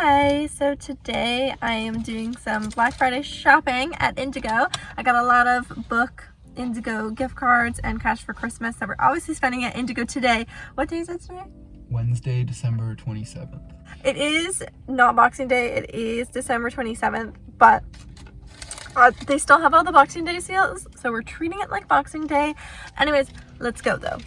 Hi, so today I am doing some Black Friday shopping at Indigo. I got a lot of book Indigo gift cards and cash for Christmas that we're obviously spending at Indigo today. What day is it today? Wednesday, December 27th. It is not Boxing Day, it is December 27th, but they still have all the Boxing Day sales, so we're treating it like Boxing Day. Anyways, let's go though.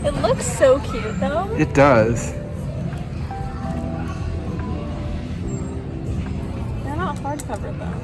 It looks so cute though. It does. They're not hardcover though.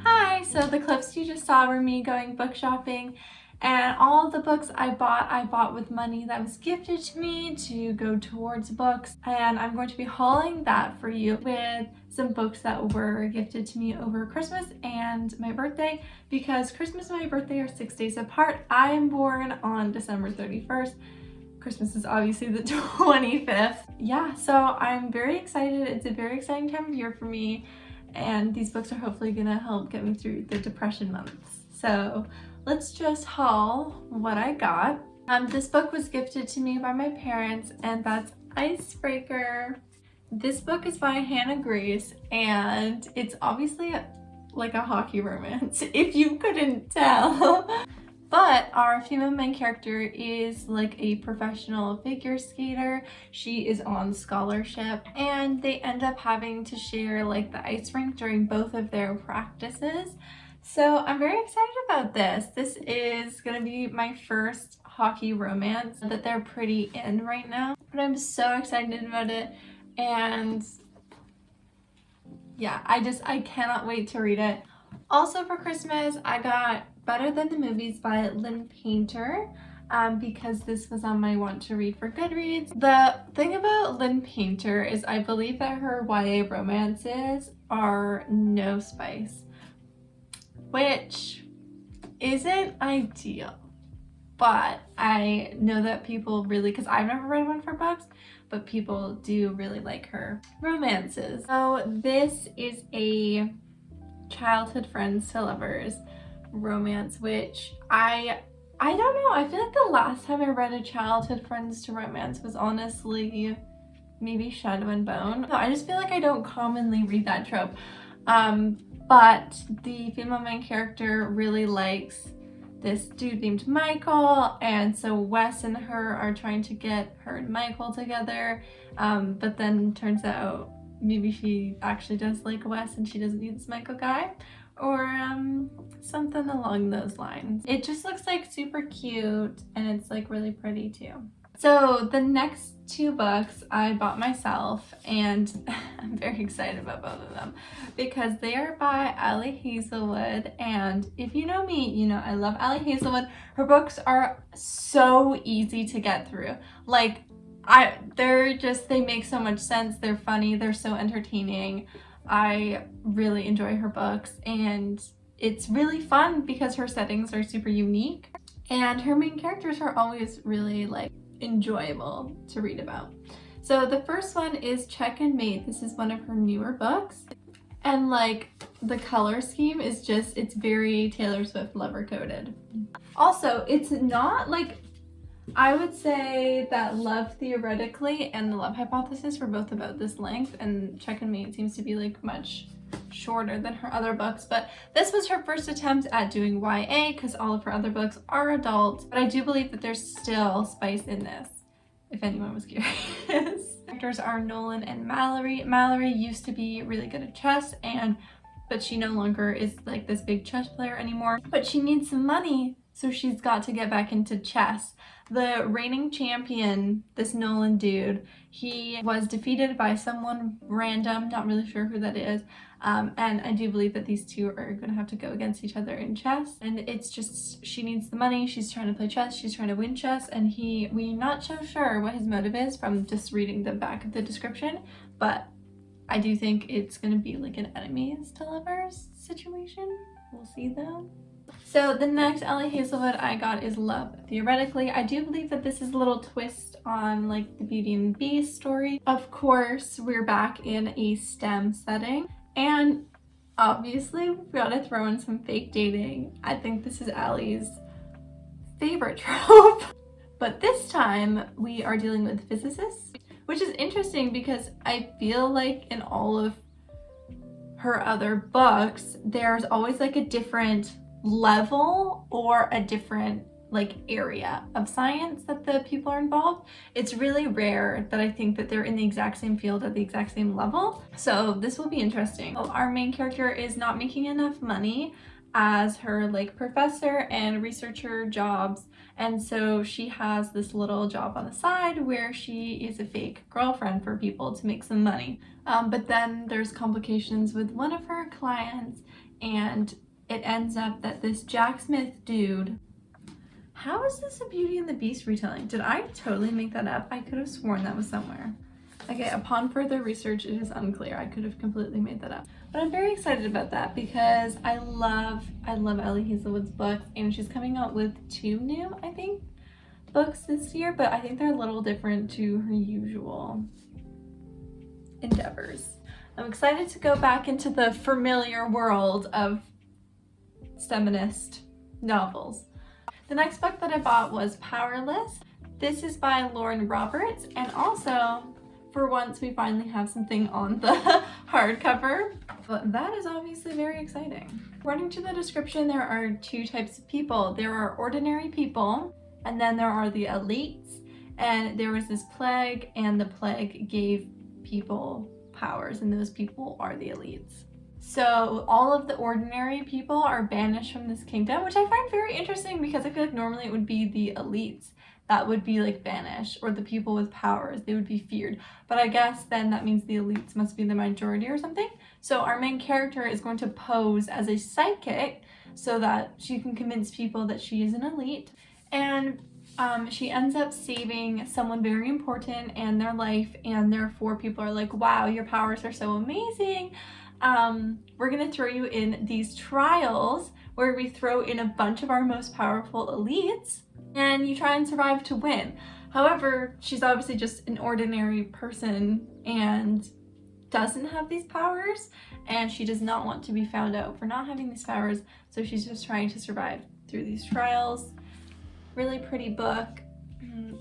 Hi, so the clips you just saw were me going book shopping. And all of the books I bought with money that was gifted to me to go towards books. And I'm going to be hauling that for you with some books that were gifted to me over Christmas and my birthday, because Christmas and my birthday are 6 days apart. I am born on December 31st. Christmas is obviously the 25th. Yeah, so I'm very excited. It's a very exciting time of year for me. And these books are hopefully gonna help get me through the depression months. So let's just haul what I got. This book was gifted to me by my parents, and that's Icebreaker. This book is by Hannah Grace, and it's obviously like a hockey romance, if you couldn't tell. But our female main character is like a professional figure skater. She is on scholarship, and they end up having to share like the ice rink during both of their practices. So I'm very excited about this. This is gonna be my first hockey romance that they're pretty in right now. But I'm so excited about it, and yeah, I cannot wait to read it. Also for Christmas, I got Better Than the Movies by Lynn Painter, because this was on my want to read for Goodreads. The thing about Lynn Painter is I believe that her YA romances are no spice, which isn't ideal, but I know that people really, because I've never read one for books, but people do really like her romances. So this is a childhood friends to lovers romance, which I don't know, I feel like the last time I read a childhood friends to romance was honestly maybe Shadow and Bone. I just feel like I don't commonly read that trope. But the female main character really likes this dude named Michael, and so Wes and her are trying to get her and Michael together, but then turns out maybe she actually does like Wes and she doesn't need this Michael guy, or something along those lines. It just looks like super cute, and it's like really pretty too. So the next two books I bought myself, and I'm very excited about both of them because they are by Ali Hazelwood, and if you know me, you know I love Ali Hazelwood. Her books are so easy to get through. Like they make so much sense, they're funny, they're so entertaining. I really enjoy her books, and it's really fun because her settings are super unique and her main characters are always really like enjoyable to read about. So the first one is Check and Mate. This is one of her newer books, and like the color scheme is just, it's very Taylor Swift lover coded. Also, it's not like, I would say that Love Theoretically and The Love Hypothesis were both about this length, and Check and Mate seems to be like much shorter than her other books, but this was her first attempt at doing YA because all of her other books are adult. But I do believe that there's still spice in this, if anyone was curious. Characters are Nolan and Mallory. Mallory used to be really good at chess, but she no longer is like this big chess player anymore, but she needs some money so she's got to get back into chess. The reigning champion, this Nolan dude, he was defeated by someone random, not really sure who that is, and I do believe that these two are going to have to go against each other in chess, and it's just, she needs the money, she's trying to play chess, she's trying to win chess, and we're not so sure what his motive is from just reading the back of the description, but I do think it's going to be like an enemies to lovers situation. We'll see though. So the next Ellie Hazelwood I got is Love Theoretically. I do believe that this is a little twist on like the Beauty and the Beast story. Of course, we're back in a STEM setting, and obviously we've got to throw in some fake dating. I think this is Allie's favorite trope. But this time we are dealing with physicists, which is interesting because I feel like in all of her other books, there's always like a different level or a different like area of science that the people are involved. It's really rare that I think that they're in the exact same field at the exact same level. So this will be interesting. Our main character is not making enough money as her like professor and researcher jobs, and so she has this little job on the side where she is a fake girlfriend for people to make some money. But then there's complications with one of her clients, and it ends up that this Jack Smith dude, how is this a Beauty and the Beast retelling? Did I totally make that up? I could have sworn that was somewhere. Okay, upon further research, it is unclear. I could have completely made that up. But I'm very excited about that because I love Ellie Hazelwood's books, and she's coming out with 2 new, I think, books this year, but I think they're a little different to her usual endeavors. I'm excited to go back into the familiar world of feminist novels. The next book that I bought was Powerless. This is by Lauren Roberts, and also for once we finally have something on the hardcover, but that is obviously very exciting. According to the description, there are 2 types of people. There are ordinary people, and then there are the elites, and there was this plague, and the plague gave people powers, and those people are the elites. So all of the ordinary people are banished from this kingdom, which I find very interesting because I feel like normally it would be the elites that would be like banished, or the people with powers, they would be feared. But I guess then that means the elites must be the majority or something. So our main character is going to pose as a psychic so that she can convince people that she is an elite. And she ends up saving someone very important and their life, and therefore people are like, wow, your powers are so amazing. We're gonna throw you in these trials where we throw in a bunch of our most powerful elites, and you try and survive to win. However, she's obviously just an ordinary person and doesn't have these powers, and she does not want to be found out for not having these powers, so she's just trying to survive through these trials. Really pretty book.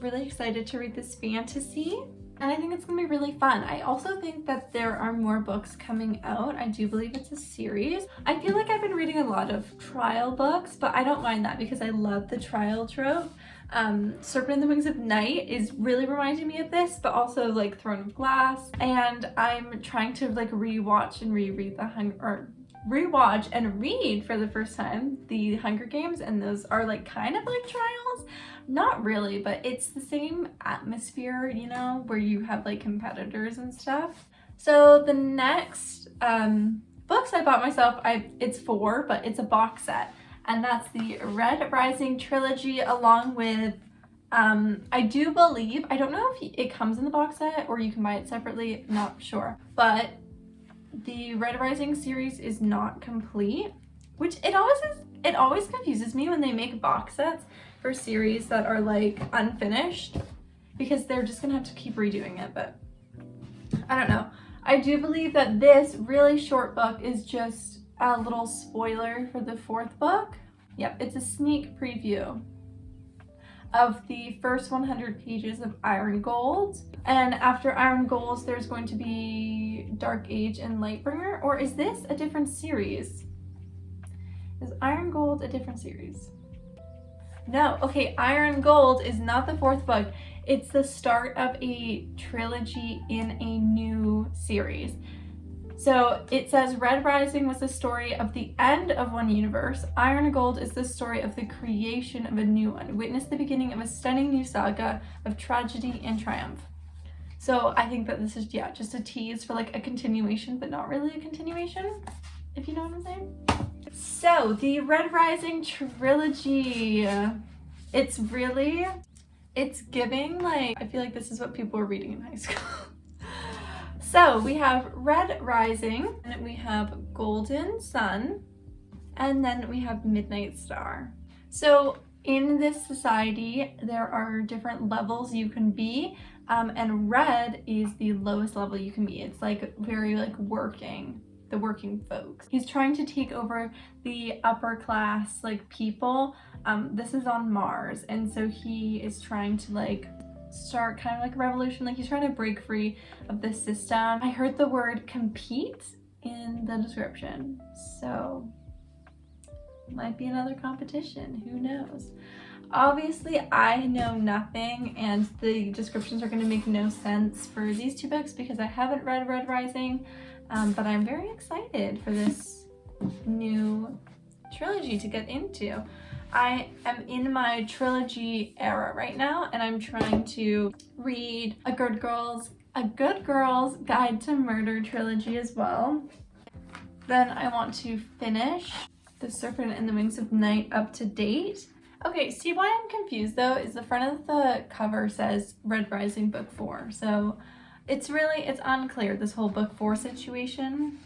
Really excited to read this fantasy, and I think it's gonna be really fun. I also think that there are more books coming out. I do believe it's a series. I feel like I've been reading a lot of trial books, but I don't mind that because I love the trial trope. Serpent and the Wings of Night is really reminding me of this, but also like Throne of Glass, and I'm trying to like rewatch and reread rewatch and read for the first time the Hunger Games, and those are like kind of like trials. Not really, but it's the same atmosphere, you know, where you have like competitors and stuff. So the next books I bought myself, it's 4, but it's a box set, and that's the Rising Trilogy along with I do believe, I don't know if it comes in the box set or you can buy it separately, not sure, but the Rising series is not complete, which it always confuses me when they make box sets for series that are like unfinished, because they're just gonna have to keep redoing it. But I don't know. I do believe that this really short book is just a little spoiler for the 4th book. Yep, it's a sneak preview of the first 100 pages of Iron Gold. And after Iron Gold, there's going to be Dark Age and Lightbringer. Or is this a different series? Is Iron Gold a different series? No, okay, Iron Gold is not the 4th book. It's the start of a trilogy in a new series. So it says Red Rising was the story of the end of one universe. Iron and Gold is the story of the creation of a new one. Witness the beginning of a stunning new saga of tragedy and triumph. So I think that this is, yeah, just a tease for like a continuation, but not really a continuation, if you know what I'm saying. So the Red Rising trilogy, it's giving like, I feel like this is what people were reading in high school. So we have Red Rising, and we have Golden Sun, and then we have Midnight Star. So in this society, there are different levels you can be, and red is the lowest level you can be. It's like very like the working folks. He's trying to take over the upper class like people. This is on Mars, and so he is trying to like start kind of like a revolution. Like he's trying to break free of this system. I heard the word compete in the description, so might be another competition, who knows. Obviously I know nothing, and the descriptions are going to make no sense for these two books because I haven't read Red Rising, but I'm very excited for this new trilogy to get into. I am in my trilogy era right now, and I'm trying to read A Good Girl's Guide to Murder trilogy as well. Then I want to finish The Serpent and the Wings of Night up to date. Okay, see why I'm confused though is the front of the cover says Red Rising Book 4. So it's unclear, this whole Book 4 situation.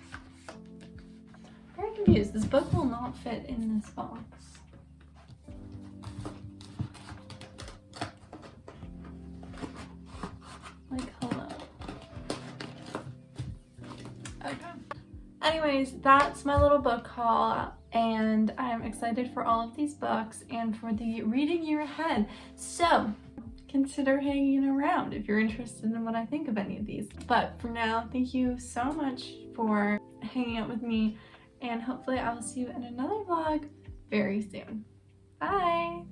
Very confused. This book will not fit in this box. Like, hello. Okay. Anyways, that's my little book haul, and I'm excited for all of these books and for the reading year ahead. So consider hanging around if you're interested in what I think of any of these. But for now, thank you so much for hanging out with me, and hopefully I will see you in another vlog very soon. Bye!